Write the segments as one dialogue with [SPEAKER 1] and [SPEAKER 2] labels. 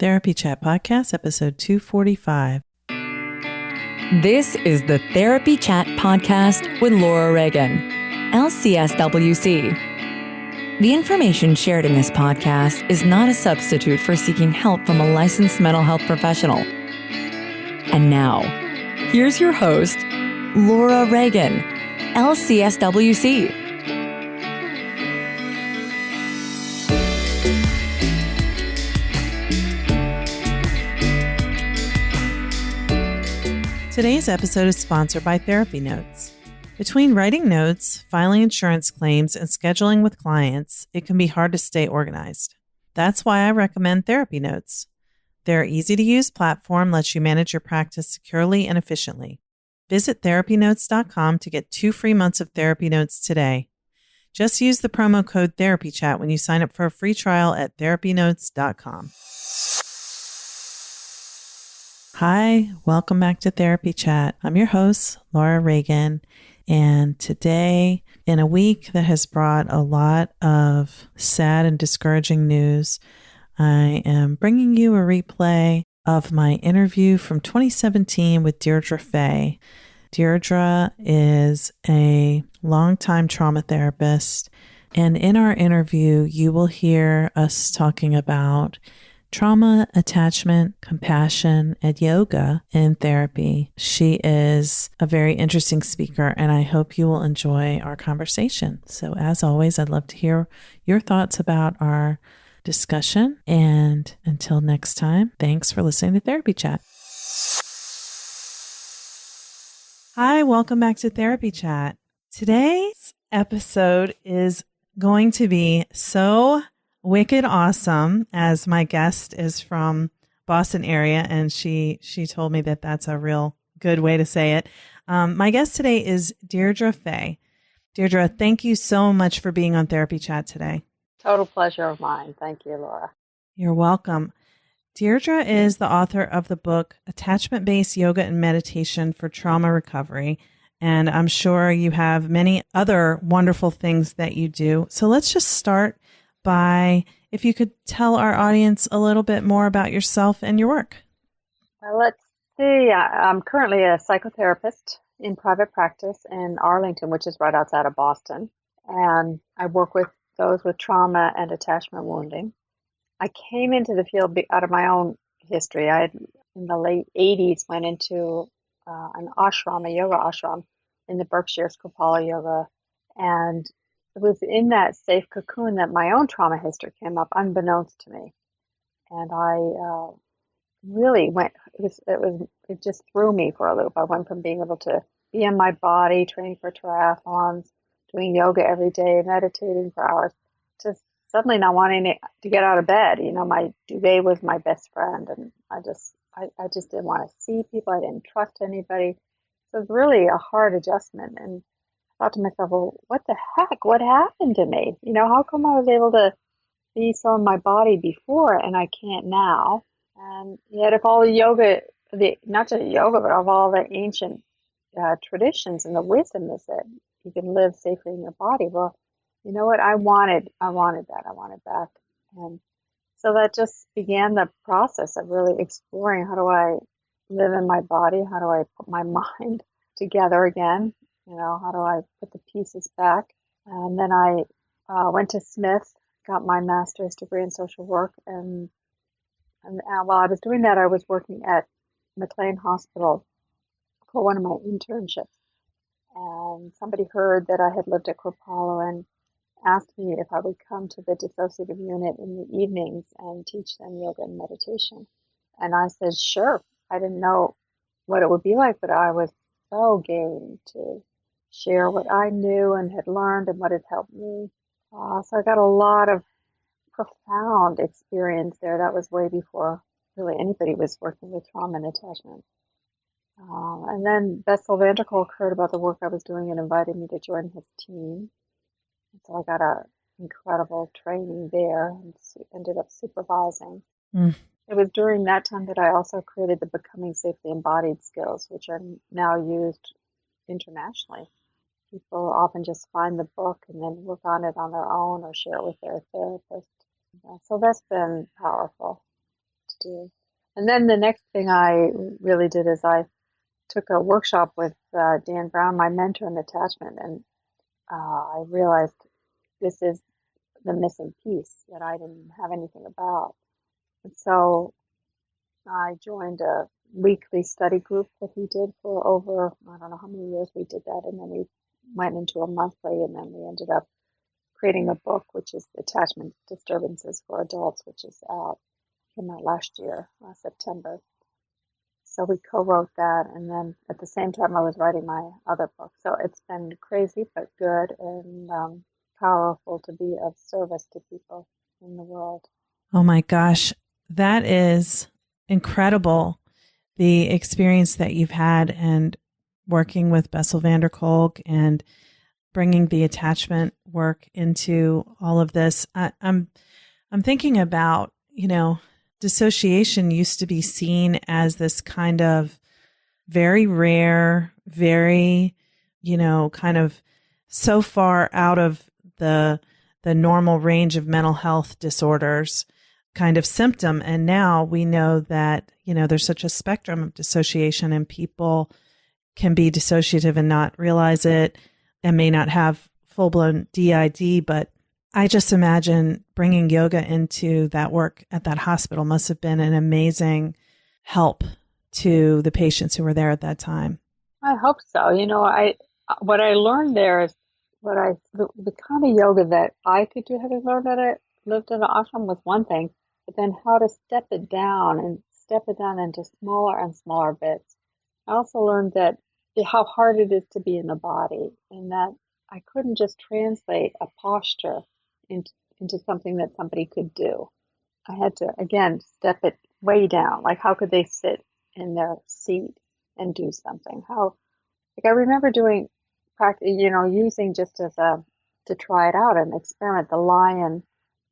[SPEAKER 1] Therapy Chat Podcast, episode 245.
[SPEAKER 2] This is the Therapy Chat Podcast with Laura Reagan, LCSWC. The information shared in this podcast is not a substitute for seeking help from a licensed mental health professional. And now, here's your host, Laura Reagan, LCSWC.
[SPEAKER 1] Today's episode is sponsored by Therapy Notes. Between writing notes, filing insurance claims, and scheduling with clients, it can be hard to stay organized. That's why I recommend Therapy Notes. Their easy-to-use platform lets you manage your practice securely and efficiently. Visit therapynotes.com to get 2 free months of Therapy Notes today. Just use the promo code TherapyChat when you sign up for a free trial at therapynotes.com. Hi, welcome back to Therapy Chat. I'm your host, Laura Reagan, and today, in a week that has brought a lot of sad and discouraging news, I am bringing you a replay of my interview from 2017 with Deirdre Fay. Deirdre is a longtime trauma therapist, and in our interview, you will hear us talking about trauma, attachment, compassion, and yoga in therapy. She is a very interesting speaker, and I hope you will enjoy our conversation. So as always, I'd love to hear your thoughts about our discussion. And until next time, thanks for listening to Therapy Chat. Hi, welcome back to Therapy Chat. Today's episode is going to be so wicked awesome, as my guest is from Boston area, and she told me that that's a real good way to say it. My guest today is Deirdre Fay. Deirdre, thank you so much for being on Therapy Chat today.
[SPEAKER 3] Total pleasure of mine. Thank you, Laura.
[SPEAKER 1] You're welcome. Deirdre is the author of the book Attachment-Based Yoga and Meditation for Trauma Recovery, and I'm sure you have many other wonderful things that you do. So let's just start by, if you could tell our audience a little bit more about yourself and your work.
[SPEAKER 3] Well, let's see. I'm currently a psychotherapist in private practice in Arlington, which is right outside of Boston. And I work with those with trauma and attachment wounding. I came into the field out of my own history. I, in the late 80s, went into an ashram, a yoga ashram in the Berkshires, Kripalu Yoga. And it was in that safe cocoon that my own trauma history came up, unbeknownst to me. And I really went, it just threw me for a loop. I went from being able to be in my body, training for triathlons, doing yoga every day, meditating for hours, to suddenly not wanting to get out of bed. You know, my duvet was my best friend, and I just didn't want to see people. I didn't trust anybody. So it was really a hard adjustment. And I thought to myself, well, what the heck? What happened to me? You know, how come I was able to be so in my body before and I can't now? And yet, if all the yoga, not just yoga, but of all the ancient traditions and the wisdom that said you can live safely in your body, well, you know what? I wanted that. I wanted back. And so that just began the process of really exploring, how do I live in my body? How do I put my mind together again? You know, how do I put the pieces back? And then I went to Smith, got my master's degree in social work. And while I was doing that, I was working at McLean Hospital for one of my internships. And somebody heard that I had lived at Kripalu and asked me if I would come to the dissociative unit in the evenings and teach them yoga and meditation. And I said, sure. I didn't know what it would be like, but I was so game to share what I knew and had learned and what had helped me. So I got a lot of profound experience there. That was way before really anybody was working with trauma and attachment. And then Bessel van der Kolk heard about the work I was doing and invited me to join his team. And so I got an incredible training there and ended up supervising. It was during that time that I also created the Becoming Safely Embodied skills, which are now used internationally. People often just find the book and then work on it on their own or share it with their therapist. So that's been powerful, to do. And then the next thing I really did is I took a workshop with Dan Brown, my mentor in attachment, and I realized this is the missing piece that I didn't have anything about. And so I joined a weekly study group that he did for over, I don't know how many years we did that, and then we went into a monthly, and then we ended up creating a book, which is Attachment Disturbances for Adults, which is came out last year, September. So we co-wrote that, and then at the same time I was writing my other book. So it's been crazy but good and powerful to be of service to people in the world.
[SPEAKER 1] Oh my gosh, that is incredible. The experience that you've had and working with Bessel van der Kolk and bringing the attachment work into all of this. I'm thinking about, dissociation used to be seen as this kind of very rare, very, kind of so far out of the normal range of mental health disorders kind of symptom. And now we know that, there's such a spectrum of dissociation, and people can be dissociative and not realize it and may not have full-blown DID. But I just imagine bringing yoga into that work at that hospital must have been an amazing help to the patients who were there at that time.
[SPEAKER 3] I hope so. What I learned there is the kind of yoga that I could do, having learned that I lived in an ashram, was one thing, but then how to step it down into smaller and smaller bits. I also learned that how hard it is to be in the body, and that I couldn't just translate a posture into something that somebody could do. I had to, again, step it way down. Like, how could they sit in their seat and do something? I remember doing practice, using just as to try it out and experiment, the lion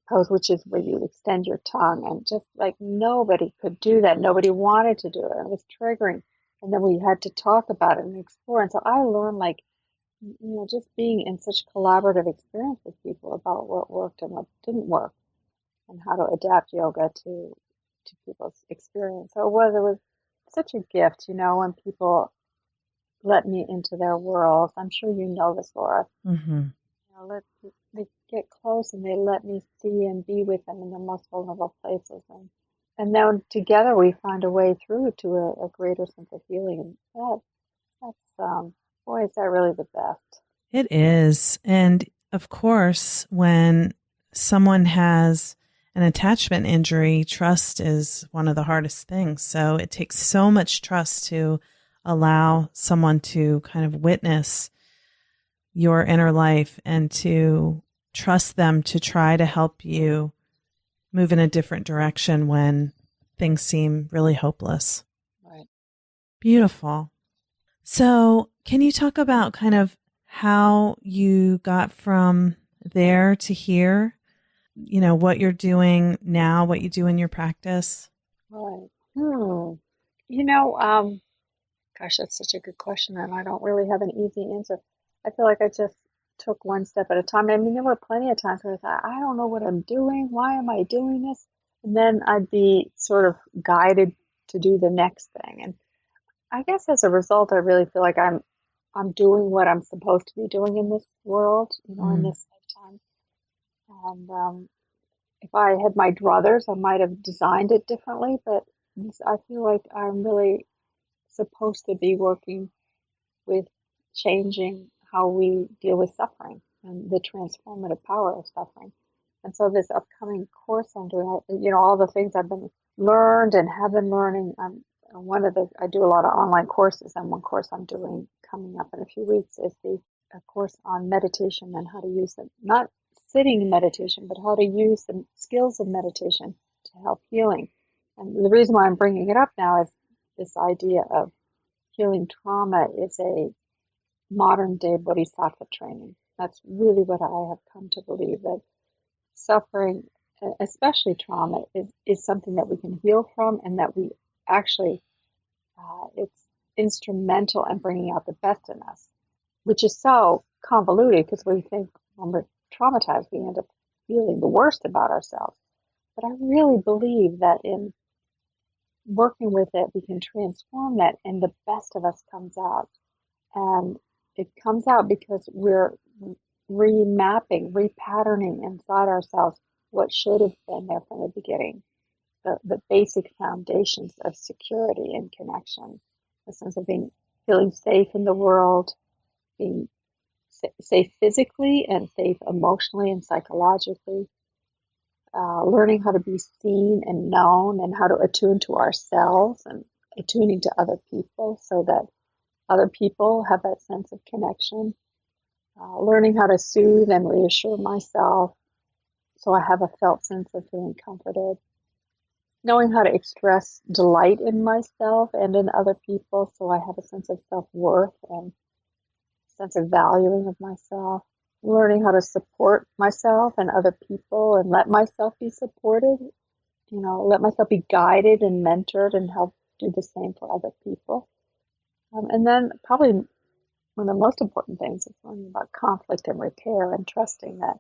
[SPEAKER 3] pose, which is where you extend your tongue, and just like nobody could do that. Nobody wanted to do it. And it was triggering. And then we had to talk about it and explore. And so I learned, just being in such collaborative experience with people about what worked and what didn't work, and how to adapt yoga to people's experience. So it was such a gift, when people let me into their worlds. I'm sure you know this, Laura.
[SPEAKER 1] Mm-hmm.
[SPEAKER 3] They get close and they let me see and be with them in their most vulnerable places. And then together we find a way through to a greater sense of healing. And that's boy, is that really the best.
[SPEAKER 1] It is. And of course, when someone has an attachment injury, trust is one of the hardest things. So it takes so much trust to allow someone to kind of witness your inner life and to trust them to try to help you move in a different direction when things seem really hopeless.
[SPEAKER 3] Right.
[SPEAKER 1] Beautiful. So can you talk about kind of how you got from there to here? What you're doing now, what you do in your practice?
[SPEAKER 3] Right. Gosh, that's such a good question, and I don't really have an easy answer. I feel like I just took one step at a time. I mean, there were plenty of times where I thought, I don't know what I'm doing. Why am I doing this? And then I'd be sort of guided to do the next thing. And I guess as a result, I really feel like I'm doing what I'm supposed to be doing in this world, in this lifetime. And if I had my druthers, I might have designed it differently. But I feel like I'm really supposed to be working with changing how we deal with suffering and the transformative power of suffering. And so this upcoming course I'm doing, all the things I've been learned and have been learning. I do a lot of online courses, and one course I'm doing coming up in a few weeks is a course on meditation and how to use it, not sitting in meditation, but how to use the skills of meditation to help healing. And the reason why I'm bringing it up now is this idea of healing trauma is a modern day Bodhisattva training. That's really what I have come to believe, that suffering, especially trauma, is something that we can heal from, and that we actually, it's instrumental in bringing out the best in us, which is so convoluted because we think when we're traumatized, we end up feeling the worst about ourselves. But I really believe that in working with it, we can transform that, and the best of us comes out. And it comes out because we're remapping, repatterning inside ourselves what should have been there from the beginning. The basic foundations of security and connection, the sense of feeling safe in the world, being safe physically and safe emotionally and psychologically, learning how to be seen and known, and how to attune to ourselves and attuning to other people so that other people have that sense of connection, learning how to soothe and reassure myself so I have a felt sense of feeling comforted, knowing how to express delight in myself and in other people so I have a sense of self-worth and sense of valuing of myself, learning how to support myself and other people and let myself be supported, let myself be guided and mentored and help do the same for other people. And then probably one of the most important things is learning about conflict and repair and trusting that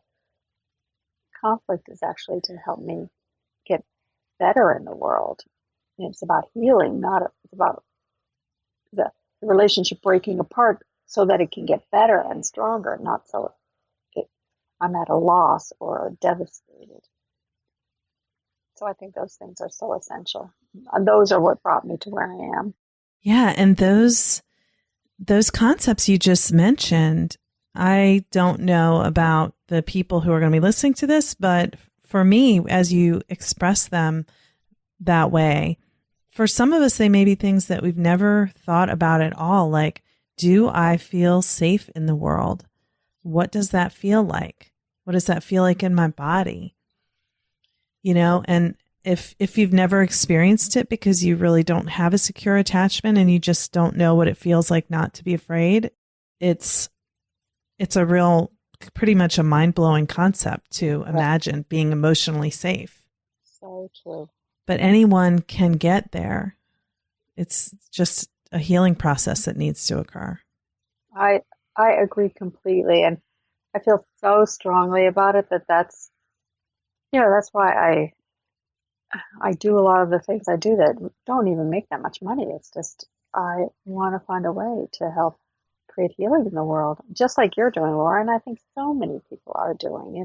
[SPEAKER 3] conflict is actually to help me get better in the world. And it's about healing, it's about the relationship breaking apart so that it can get better and stronger, not so I'm at a loss or devastated. So I think those things are so essential. And those are what brought me to where I am.
[SPEAKER 1] Yeah. And those concepts you just mentioned, I don't know about the people who are going to be listening to this, but for me, as you express them that way, for some of us, they may be things that we've never thought about at all. Like, do I feel safe in the world? What does that feel like? What does that feel like in my body? And if you've never experienced it because you really don't have a secure attachment and you just don't know what it feels like not to be afraid, it's a real, pretty much a mind-blowing concept to imagine being emotionally safe.
[SPEAKER 3] So true.
[SPEAKER 1] But anyone can get there. It's just a healing process that needs to occur.
[SPEAKER 3] I agree completely. And I feel so strongly about it that's why I do a lot of the things I do that don't even make that much money. It's just, I want to find a way to help create healing in the world, just like you're doing, Laura. And I think so many people are doing,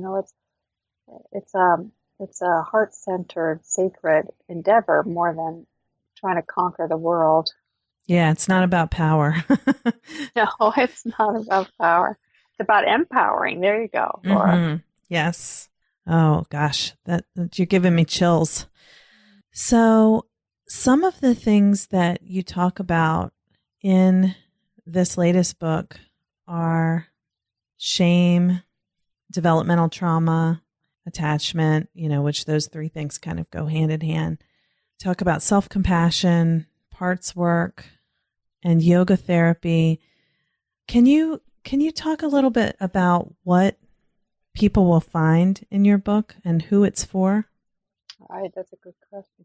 [SPEAKER 3] it's a heart-centered, sacred endeavor more than trying to conquer the world.
[SPEAKER 1] Yeah, it's not about power.
[SPEAKER 3] No, it's not about power. It's about empowering. There you go, Laura.
[SPEAKER 1] Mm-hmm. Yes. Oh gosh, that you're giving me chills. So some of the things that you talk about in this latest book are shame, developmental trauma, attachment, which those three things kind of go hand in hand. Talk about self-compassion, parts work, and yoga therapy. Can you talk a little bit about what people will find in your book and who it's for?
[SPEAKER 3] All right, that's a good question.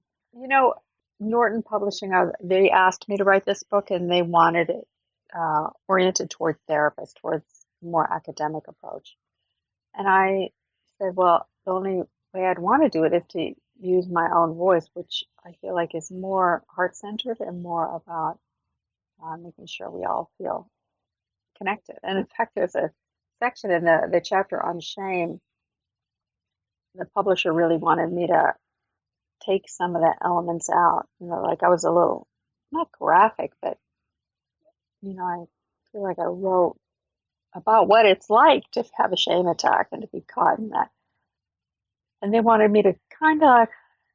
[SPEAKER 3] Norton Publishing, they asked me to write this book, and they wanted it oriented toward therapists, towards a more academic approach. And I said, well, the only way I'd want to do it is to use my own voice, which I feel like is more heart-centered and more about making sure we all feel connected. And in fact, there's a section in the chapter on shame. The publisher really wanted me to take some of the elements out. Like I was a little, not graphic, but, I feel like I wrote about what it's like to have a shame attack and to be caught in that. And they wanted me to kind of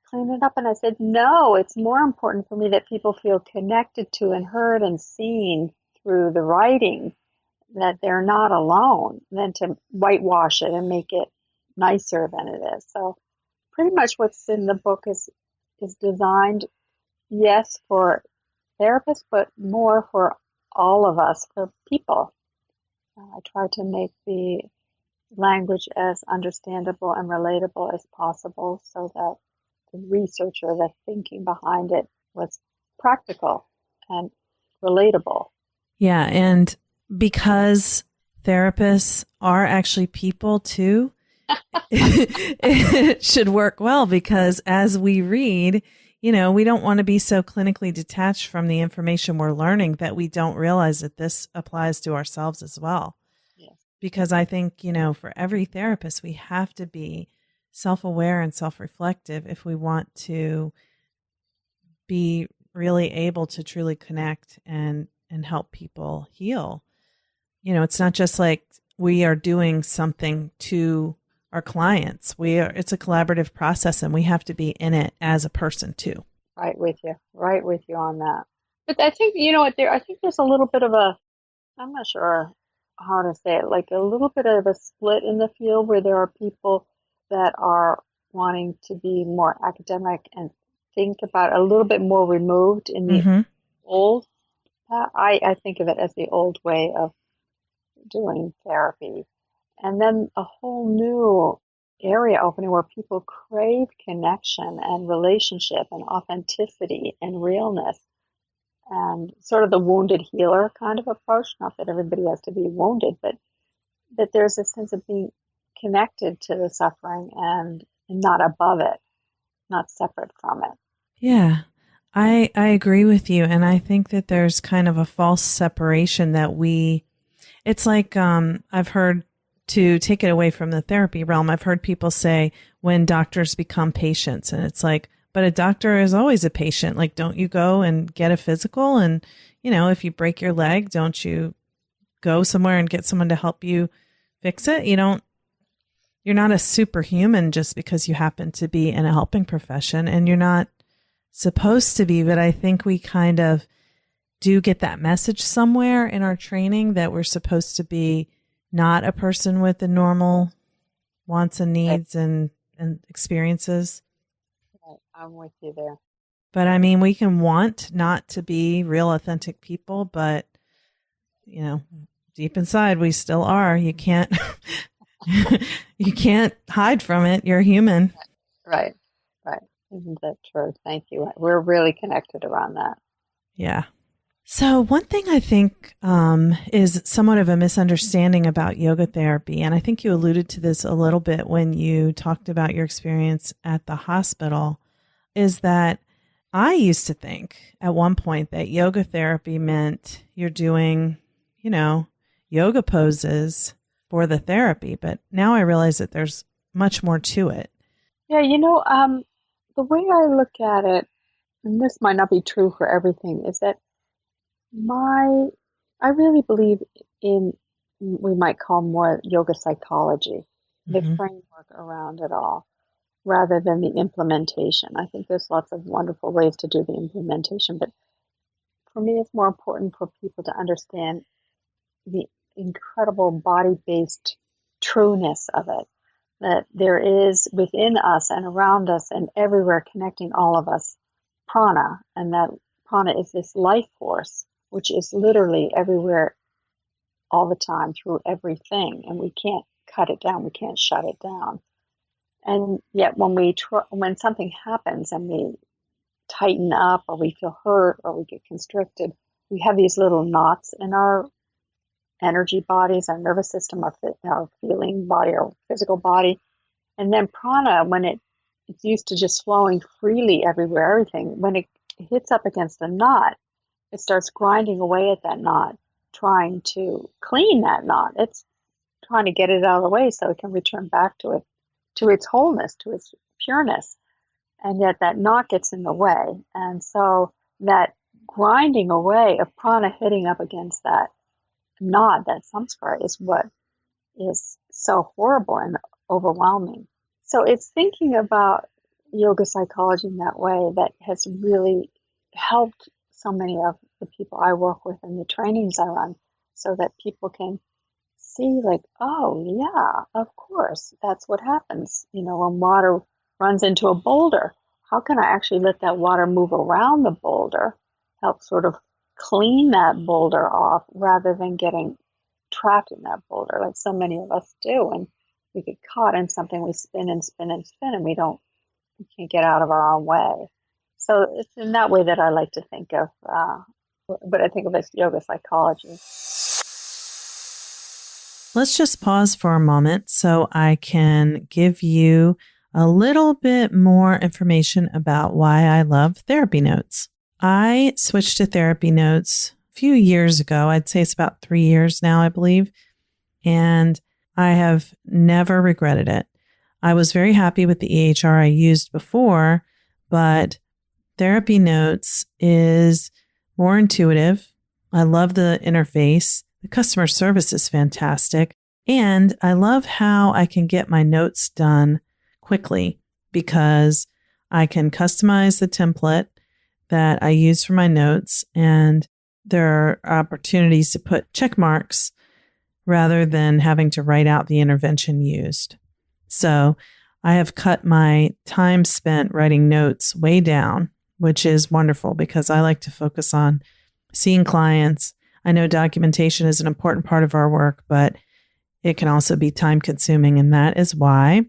[SPEAKER 3] clean it up. And I said, no, it's more important for me that people feel connected to and heard and seen through the writing, that they're not alone, than to whitewash it and make it nicer than it is. So pretty much what's in the book is designed, yes, for therapists, but more for all of us, for people. I try to make the language as understandable and relatable as possible so that the researcher, the thinking behind it was practical and relatable.
[SPEAKER 1] Yeah, and because therapists are actually people too, it should work well, because as we read, we don't want to be so clinically detached from the information we're learning that we don't realize that this applies to ourselves as well.
[SPEAKER 3] Yes.
[SPEAKER 1] Because I think, for every therapist, we have to be self-aware and self-reflective if we want to be really able to truly connect and help people heal. It's not just like we are doing something to our clients. It's a collaborative process, and we have to be in it as a person too.
[SPEAKER 3] Right with you on that. But I think, I think there's a little bit of I'm not sure how to say it, like a little bit of a split in the field where there are people that are wanting to be more academic and think about a little bit more removed in the old. I think of it as the old way of doing therapy. And then a whole new area opening where people crave connection and relationship and authenticity and realness, and sort of the wounded healer kind of approach. Not that everybody has to be wounded, but that there's a sense of being connected to the suffering and not above it, not separate from it.
[SPEAKER 1] Yeah, I agree with you. And I think that there's kind of a false separation that it's like, I've heard, to take it away from the therapy realm, I've heard people say when doctors become patients, and it's like, but a doctor is always a patient. Like, don't you go and get a physical? And, if you break your leg, don't you go somewhere and get someone to help you fix it? You're not a superhuman just because you happen to be in a helping profession, and you're not supposed to be. But I think we kind of do get that message somewhere in our training that we're supposed to be not a person with the normal wants and needs and experiences.
[SPEAKER 3] Right. I'm with you there.
[SPEAKER 1] But I mean, we can want not to be real authentic people, but deep inside we still are. You can't you can't hide from it. You're human.
[SPEAKER 3] Right. Isn't that true? Thank you. We're really connected around that.
[SPEAKER 1] Yeah. So one thing I think is somewhat of a misunderstanding about yoga therapy, and I think you alluded to this a little bit when you talked about your experience at the hospital, is that I used to think at one point that yoga therapy meant you're doing, yoga poses for the therapy. But now I realize that there's much more to it.
[SPEAKER 3] Yeah, the way I look at it, and this might not be true for everything, is that I really believe in, we might call more yoga psychology, the framework around it all, rather than the implementation. I think there's lots of wonderful ways to do the implementation, but for me, it's more important for people to understand the incredible body-based trueness of it, that there is within us and around us and everywhere connecting all of us prana, and that prana is this life force which is literally everywhere all the time through everything, and we can't cut it down, we can't shut it down. And yet when something happens and we tighten up or we feel hurt or we get constricted, we have these little knots in our energy bodies, our nervous system, our feeling body, our physical body. And then prana, when it's used to just flowing freely everywhere, everything, when it hits up against a knot, it starts grinding away at that knot, trying to clean that knot. It's trying to get it out of the way so it can return back to its wholeness, to its pureness. And yet that knot gets in the way. And so that grinding away of prana hitting up against that knot, that samskara, is what is so horrible and overwhelming. So it's thinking about yoga psychology in that way that has really helped so many of the people I work with and the trainings I run, so that people can see, like, oh yeah, of course, that's what happens. When water runs into a boulder, how can I actually let that water move around the boulder, help sort of clean that boulder off, rather than getting trapped in that boulder like so many of us do. And we get caught in something, we spin and spin and spin, and we can't get out of our own way. So it's in that way that I like to think of, but I think of it as yoga psychology.
[SPEAKER 1] Let's just pause for a moment so I can give you a little bit more information about why I love therapy notes. I switched to therapy notes a few years ago. I'd say it's about 3 years now, I believe. And I have never regretted it. I was very happy with the EHR I used before, but therapy notes is more intuitive. I love the interface. The customer service is fantastic. And I love how I can get my notes done quickly because I can customize the template that I use for my notes, and there are opportunities to put check marks rather than having to write out the intervention used. So I have cut my time spent writing notes way down, which is wonderful because I like to focus on seeing clients. I know documentation is an important part of our work, but it can also be time consuming, and that is why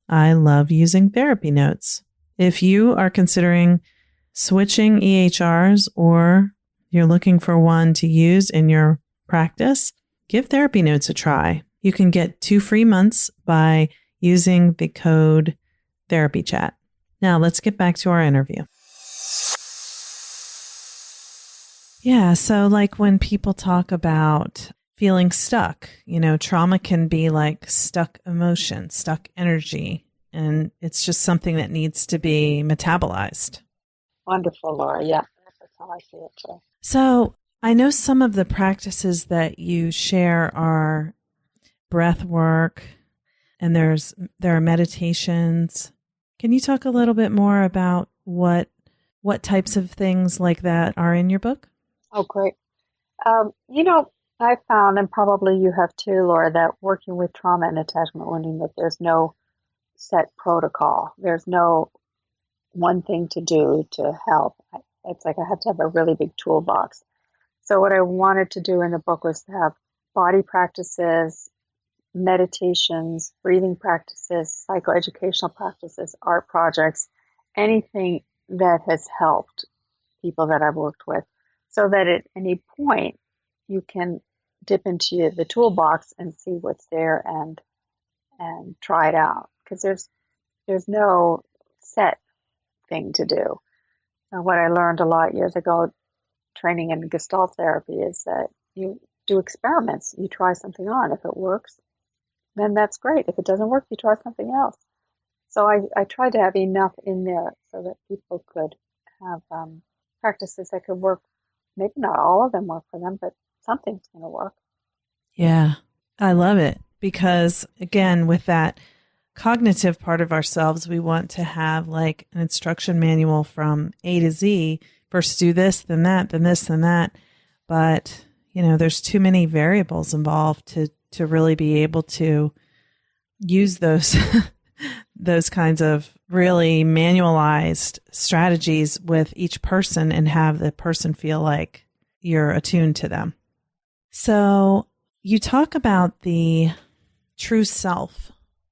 [SPEAKER 1] I love using therapy notes. If you are considering switching EHRs or you're looking for one to use in your practice, give therapy notes a try. You can get 2 free months by using the code TherapyChat. Now let's get back to our interview. Yeah, so like when people talk about feeling stuck, trauma can be like stuck emotion, stuck energy, and it's just something that needs to be metabolized.
[SPEAKER 3] Wonderful, Laura. Yeah, that's how I see it too.
[SPEAKER 1] So I know some of the practices that you share are breath work, and there are meditations. Can you talk a little bit more about what types of things like that are in your book?
[SPEAKER 3] Oh, great. I found, and probably you have too, Laura, that working with trauma and attachment wounding, that there's no set protocol. There's no one thing to do to help. It's like I have to have a really big toolbox. So what I wanted to do in the book was to have body practices, meditations, breathing practices, psychoeducational practices, art projects, anything that has helped people that I've worked with, so that at any point you can dip into the toolbox and see what's there and try it out, because there's no set thing to do. And what I learned a lot years ago training in Gestalt therapy is that you do experiments. You try something on. If it works, then that's great. If it doesn't work, you try something else. So I tried to have enough in there so that people could have practices that could work. Maybe not all of them work for them, but something's going to work.
[SPEAKER 1] Yeah, I love it because, again, with that cognitive part of ourselves, we want to have like an instruction manual from A to Z. First do this, then that, then this, then that. But, there's too many variables involved to really be able to use those those kinds of really manualized strategies with each person and have the person feel like you're attuned to them. So you talk about the true self,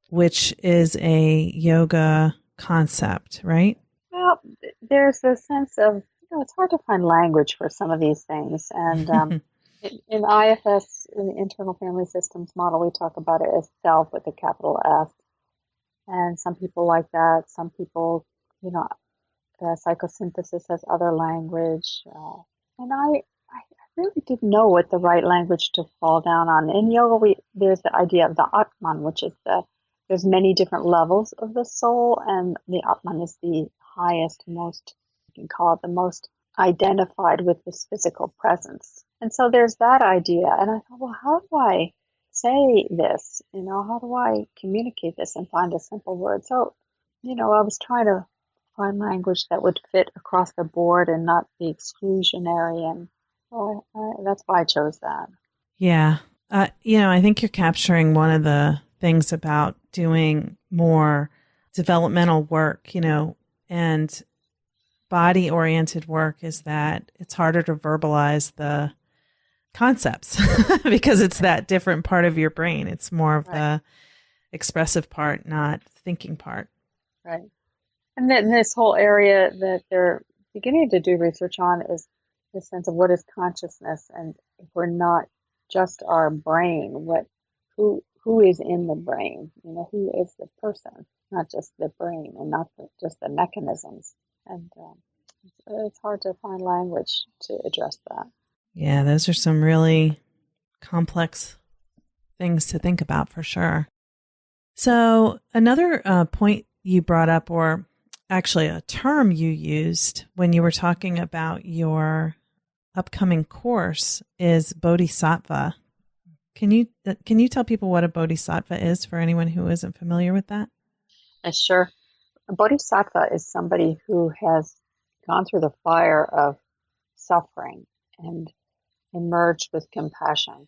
[SPEAKER 1] which is a yoga concept, right?
[SPEAKER 3] Well, there's a sense of, it's hard to find language for some of these things. And in IFS, in the Internal Family Systems model, we talk about it as self with a capital S. And some people like that. Some people, psychosynthesis has other language. And I really didn't know what the right language to fall down on. In yoga, there's the idea of the Atman, which is there's many different levels of the soul, and the Atman is the highest, most, you can call it the most identified with this physical presence. And so there's that idea. And I thought, well, how do I say this? How do I communicate this and find a simple word? So, I was trying to find language that would fit across the board and not be exclusionary. And that's why I chose that.
[SPEAKER 1] Yeah. I think you're capturing one of the things about doing more developmental work, and body-oriented work is that it's harder to verbalize the concepts because it's that different part of your brain. It's more of the expressive part, not thinking part.
[SPEAKER 3] Right. And then this whole area that they're beginning to do research on is the sense of what is consciousness, and if we're not just our brain, who is in the brain? Who is the person? not just the brain and not just the mechanisms. And it's hard to find language to address that.
[SPEAKER 1] Yeah, those are some really complex things to think about for sure. So another point you brought up, or actually a term you used when you were talking about your upcoming course, is Bodhisattva. Can you tell people what a Bodhisattva is for anyone who isn't familiar with that?
[SPEAKER 3] Sure. A Bodhisattva is somebody who has gone through the fire of suffering and emerged with compassion.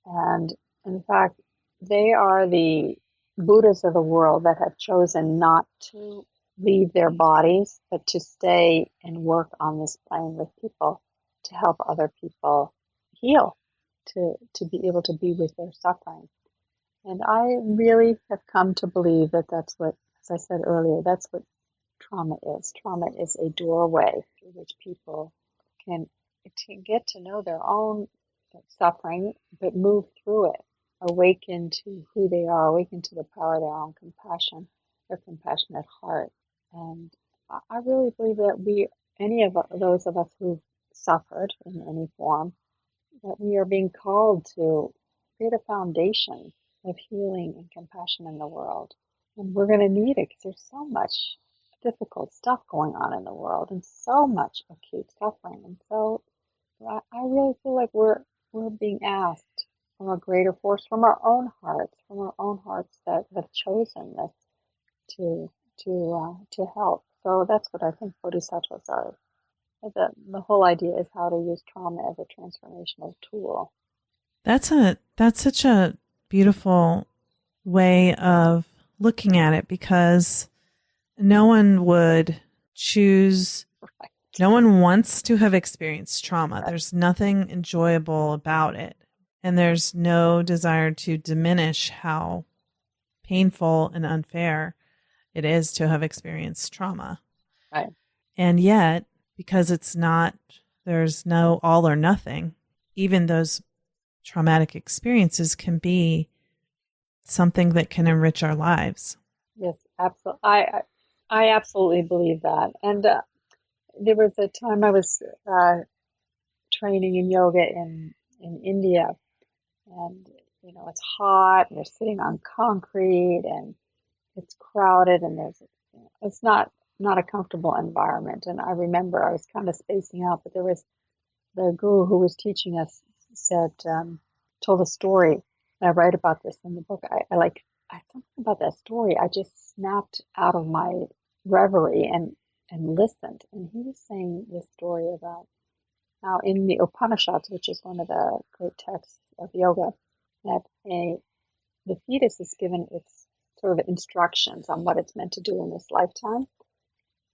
[SPEAKER 3] And in fact, they are the Buddhas of the world that have chosen not to leave their bodies, but to stay and work on this plane with people to help other people heal, to be able to be with their suffering. And I really have come to believe that that's what, as I said earlier, that's what trauma is. Trauma is a doorway through which people can get to know their own suffering, but move through it, awaken to who they are, awaken to the power of their own compassion, their compassionate heart. And I really believe that any of those of us who've suffered in any form, that we are being called to create a foundation of healing and compassion in the world. And we're going to need it because there's so much difficult stuff going on in the world and so much acute suffering. And so I really feel like we're being asked from a greater force, from our own hearts that have chosen this to help. So that's what I think bodhisattvas are. The whole idea is how to use trauma as a transformational tool.
[SPEAKER 1] That's such a beautiful way of looking at it, because no one would choose,
[SPEAKER 3] Right.
[SPEAKER 1] no one wants to have experienced trauma.
[SPEAKER 3] Right.
[SPEAKER 1] There's nothing enjoyable about it. And there's no desire to diminish how painful and unfair it is to have experienced trauma.
[SPEAKER 3] Right.
[SPEAKER 1] And yet, because there's no all or nothing, even those traumatic experiences can be something that can enrich our lives.
[SPEAKER 3] Yes, absolutely. I absolutely believe that. And there was a time I was training in yoga in India, and it's hot, and we're sitting on concrete, and it's crowded, and it's not a comfortable environment. And I remember I was kind of spacing out, but there was the guru who was teaching us told a story. And I write about this in the book. I something about that story. I just snapped out of my reverie and listened. And he was saying this story about how in the Upanishads, which is one of the great texts of yoga, that the fetus is given its sort of instructions on what it's meant to do in this lifetime.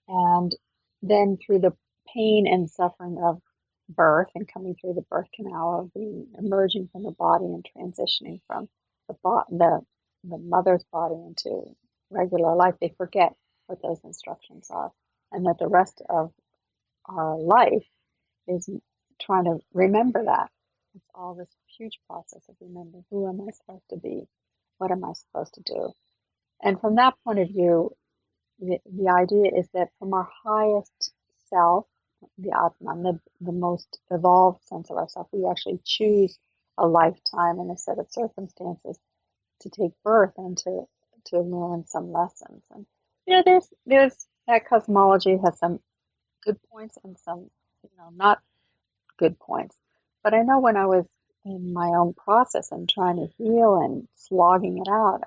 [SPEAKER 3] And then through the pain and suffering of birth and coming through the birth canal, of being emerging from the body and transitioning from the mother's body into regular life, they forget what those instructions are, and that the rest of our life is trying to remember that. It's all this huge process of remembering, who am I supposed to be? What am I supposed to do? And from that point of view, the idea is that from our highest self, the Atman, the most evolved sense of ourself, we actually choose a lifetime and a set of circumstances to take birth and to learn some lessons. And there's that cosmology has some good points and some not good points. But I know when I was in my own process and trying to heal and slogging it out,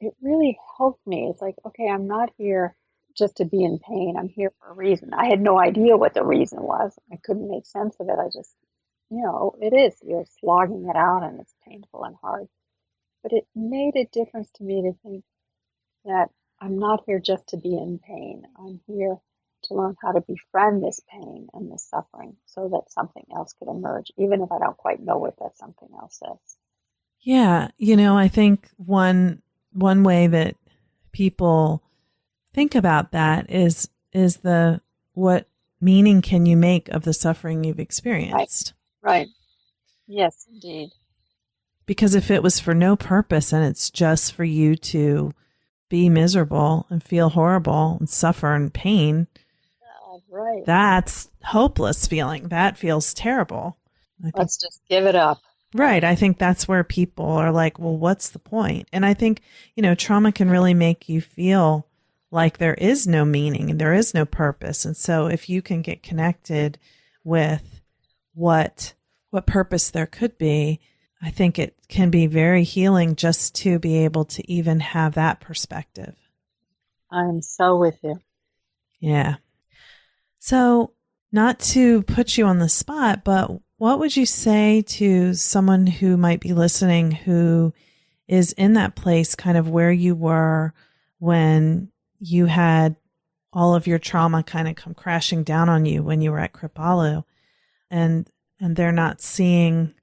[SPEAKER 3] it really helped me. It's like, okay, I'm not here just to be in pain. I'm here for a reason. I had no idea what the reason was. I couldn't make sense of it. I just, it is. You're slogging it out and it's painful and hard. But it made a difference to me to think that I'm not here just to be in pain. I'm here to learn how to befriend this pain and this suffering so that something else could emerge, even if I don't quite know what that something else is.
[SPEAKER 1] Yeah. I think one way that people think about that is what meaning can you make of the suffering you've experienced?
[SPEAKER 3] Right. Yes, indeed.
[SPEAKER 1] Because if it was for no purpose and it's just for you to be miserable and feel horrible and suffer in pain.
[SPEAKER 3] Right.
[SPEAKER 1] That's hopeless feeling. That feels terrible.
[SPEAKER 3] Let's just give it up.
[SPEAKER 1] Right. I think that's where people are like, well, what's the point? And I think, trauma can really make you feel like there is no meaning and there is no purpose. And so if you can get connected with what purpose there could be, I think it can be very healing just to be able to even have that perspective.
[SPEAKER 3] I'm so with you.
[SPEAKER 1] Yeah. So not to put you on the spot, but what would you say to someone who might be listening who is in that place kind of where you were when you had all of your trauma kind of come crashing down on you when you were at Kripalu, and they're not seeing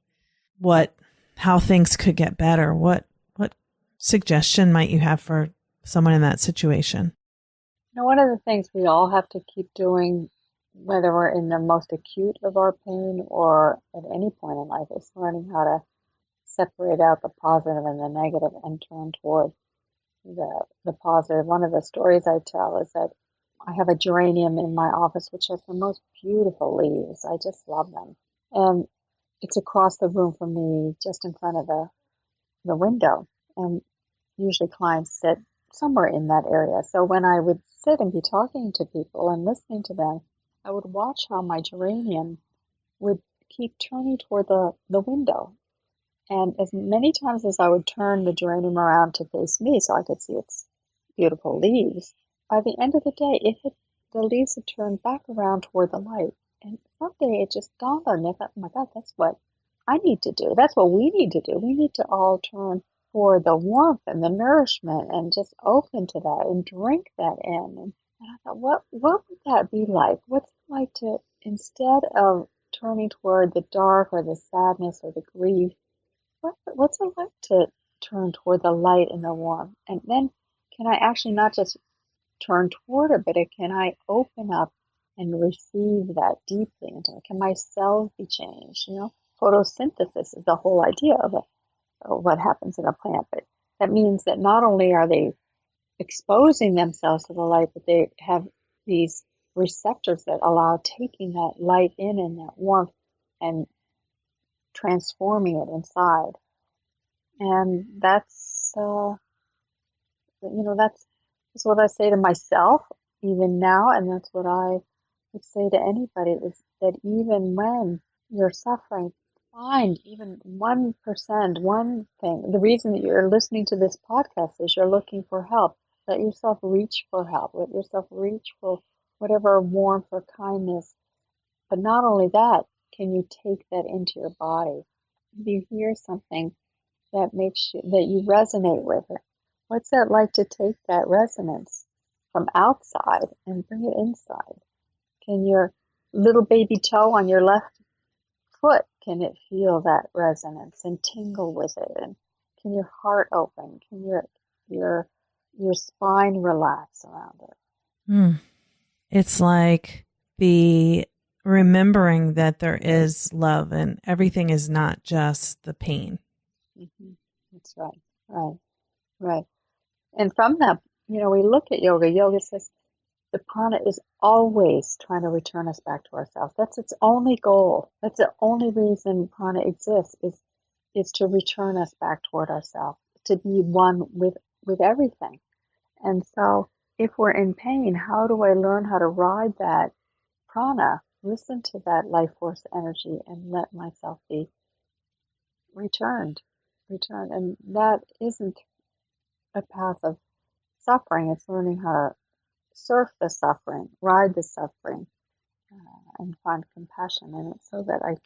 [SPEAKER 1] how things could get better? What suggestion might you have for someone in that situation?
[SPEAKER 3] One of the things we all have to keep doing, whether we're in the most acute of our pain or at any point in life, is learning how to separate out the positive and the negative and turn toward the positive. One of the stories I tell is that I have a geranium in my office which has the most beautiful leaves. I just love them. And it's across the room from me, just in front of the window. And usually clients sit somewhere in that area. So when I would sit and be talking to people and listening to them, I would watch how my geranium would keep turning toward the window. And as many times as I would turn the geranium around to face me so I could see its beautiful leaves, by the end of the day, the leaves had turned back around toward the light. And someday it just dawned on me, I thought, oh my God, that's what I need to do. That's what we need to do. We need to all turn for the warmth and the nourishment and just open to that and drink that in. And I thought, what would that be like? What's it like to, instead of turning toward the dark or the sadness or the grief, what's it like to turn toward the light and the warmth? And then can I actually not just turn toward it, but can I open up and receive that deeply into it? Can my cells be changed? Photosynthesis is the whole idea of what happens in a plant. But that means that not only are they exposing themselves to the light, but they have these receptors that allow taking that light in and that warmth and transforming it inside. And that's what I say to myself even now, and that's what I would say to anybody, is that even when you're suffering, find even 1%, one thing. The reason that you're listening to this podcast is you're looking for help. Let yourself reach for help. Let yourself reach for whatever warmth or kindness. But not only that, can you take that into your body? If you hear something that you resonate with it, what's that like to take that resonance from outside and bring it inside? Can your little baby toe on your left foot, can it feel that resonance and tingle with it? And can your heart open? Can your spine relax around it?
[SPEAKER 1] It's like the remembering that there is love and everything is not just the pain.
[SPEAKER 3] Mm-hmm. That's right. And from that, we look at yoga. Yoga says the prana is always trying to return us back to ourselves. That's its only goal. That's the only reason prana exists, is to return us back toward ourselves, to be one with everything. And so if we're in pain, how do I learn how to ride that prana, listen to that life force energy, and let myself be returned? And that isn't a path of suffering. It's learning how to surf the suffering, ride the suffering, and find compassion in it, so that I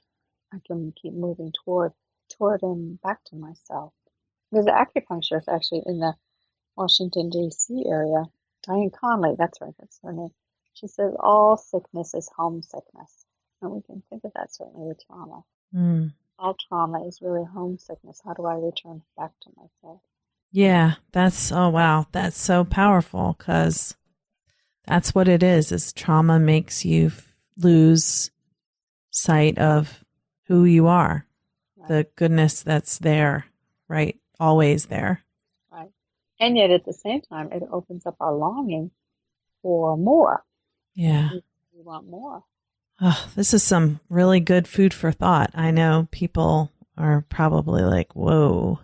[SPEAKER 3] can keep moving toward and back to myself. There's an acupuncturist actually in the Washington, D.C. area, Diane Conley, that's right, that's her name. She says all sickness is homesickness. And we can think of that certainly with trauma. All trauma is really homesickness. How do I return back to myself?
[SPEAKER 1] Yeah, that's so powerful, because that's what it is trauma makes you lose sight of who you are, right. The goodness that's there, right? Always there.
[SPEAKER 3] Right. And yet at the same time, it opens up our longing for more.
[SPEAKER 1] Yeah.
[SPEAKER 3] We want more.
[SPEAKER 1] Oh, this is some really good food for thought. I know people are probably like, whoa.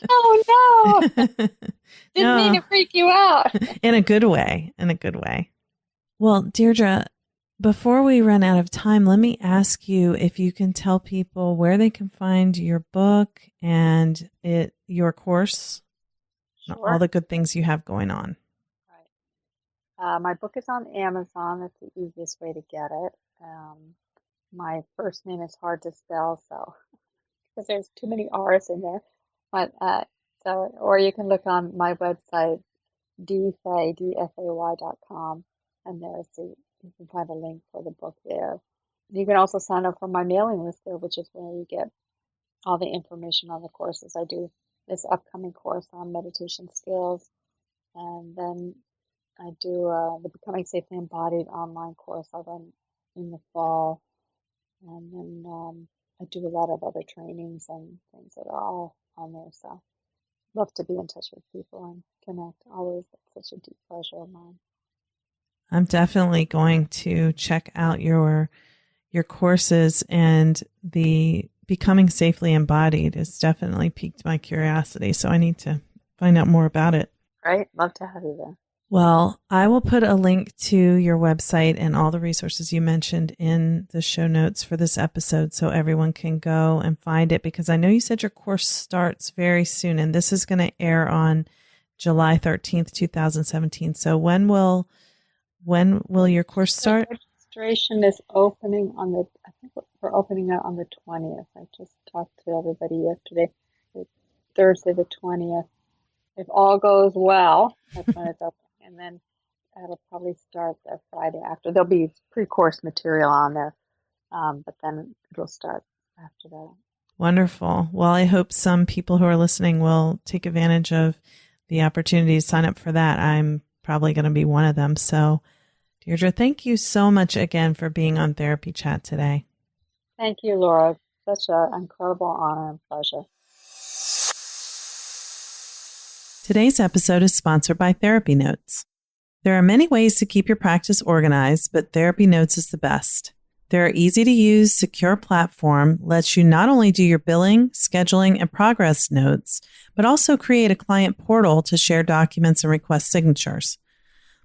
[SPEAKER 3] Oh, no. Didn't mean to freak you out.
[SPEAKER 1] In a good way. In a good way. Well, Deirdre, before we run out of time, let me ask you if you can tell people where they can find your book and your course,
[SPEAKER 3] Sure.
[SPEAKER 1] all the good things you have going on.
[SPEAKER 3] Right. My book is on Amazon. That's the easiest way to get it. My first name is hard to spell, so because there's too many R's in there. But or you can look on my website, dfay.com, and you can find a link for the book there. You can also sign up for my mailing list there, which is where you get all the information on the courses. I do this upcoming course on meditation skills, and then I do the Becoming Safely Embodied online course I'll run in the fall, and then I do a lot of other trainings and things that are all on there. So love to be in touch with people and connect. Always, it's such a deep pleasure of mine.
[SPEAKER 1] I'm definitely going to check out your courses, and the Becoming Safely Embodied has definitely piqued my curiosity. So I need to find out more about it.
[SPEAKER 3] Great. Love to have you there.
[SPEAKER 1] Well, I will put a link to your website and all the resources you mentioned in the show notes for this episode so everyone can go and find it, because I know you said your course starts very soon, and this is going to air on July 13th, 2017. So when will your course start?
[SPEAKER 3] Registration is opening I think we're opening it on the 20th. I just talked to everybody yesterday. It's Thursday the 20th. If all goes well, that's when it's open. And then it'll probably start the Friday after. There'll be pre-course material on there, but then it'll start after that.
[SPEAKER 1] Wonderful. Well, I hope some people who are listening will take advantage of the opportunity to sign up for that. I'm probably going to be one of them. So, Deirdre, thank you so much again for being on Therapy Chat today.
[SPEAKER 3] Thank you, Laura. Such an incredible honor and pleasure.
[SPEAKER 1] Today's episode is sponsored by Therapy Notes. There are many ways to keep your practice organized, but Therapy Notes is the best. Their easy-to-use, secure platform lets you not only do your billing, scheduling, and progress notes, but also create a client portal to share documents and request signatures.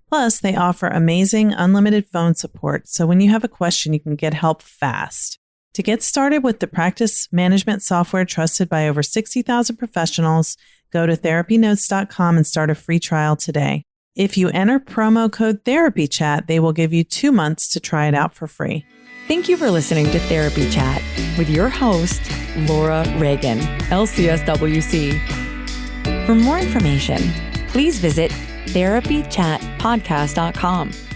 [SPEAKER 1] Plus, they offer amazing unlimited phone support, so when you have a question, you can get help fast. To get started with the practice management software trusted by over 60,000 professionals, go to therapynotes.com and start a free trial today. If you enter promo code TherapyChat, they will give you 2 months to try it out for free.
[SPEAKER 2] Thank you for listening to Therapy Chat with your host, Laura Reagan, LCSWC. For more information, please visit therapychatpodcast.com.